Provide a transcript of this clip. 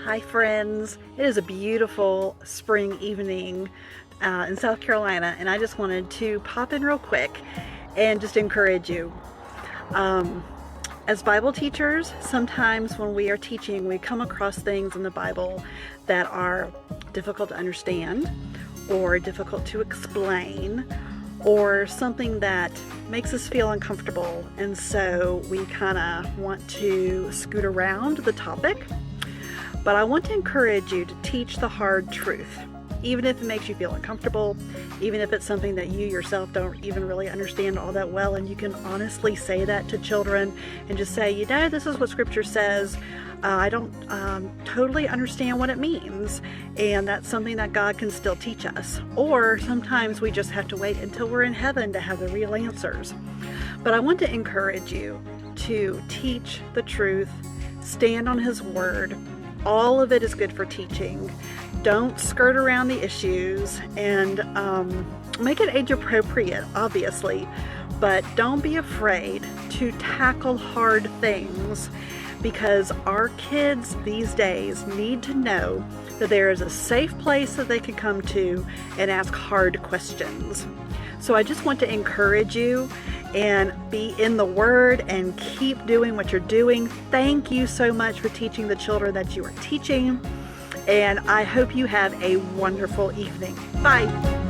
Hi friends, it is a beautiful spring evening in South Carolina, and I just wanted to pop in real quick and just encourage you. Um, as Bible teachers, sometimes when we are teaching, we come across things in the Bible that are difficult to understand or difficult to explain or something that makes us feel uncomfortable, and so we kind of want to scoot around the topic. But I want to encourage you to teach the hard truth, even if it makes you feel uncomfortable, even if it's something that you yourself don't even really understand all that well, and you can honestly say that to children and just say, this is what Scripture says. I don't totally understand what it means, and that's something that God can still teach us. Or sometimes we just have to wait until we're in heaven to have the real answers. But I want to encourage you to teach the truth, stand on His Word. All of it is good for teaching. Don't skirt around the issues, and make it age appropriate, obviously, but don't be afraid to tackle hard things, because our kids these days need to know that there is a safe place that they can come to and ask hard questions. So I just want to encourage you and be in the Word and keep doing what you're doing. Thank you so much for teaching the children that you are teaching, and I hope you have a wonderful evening. Bye.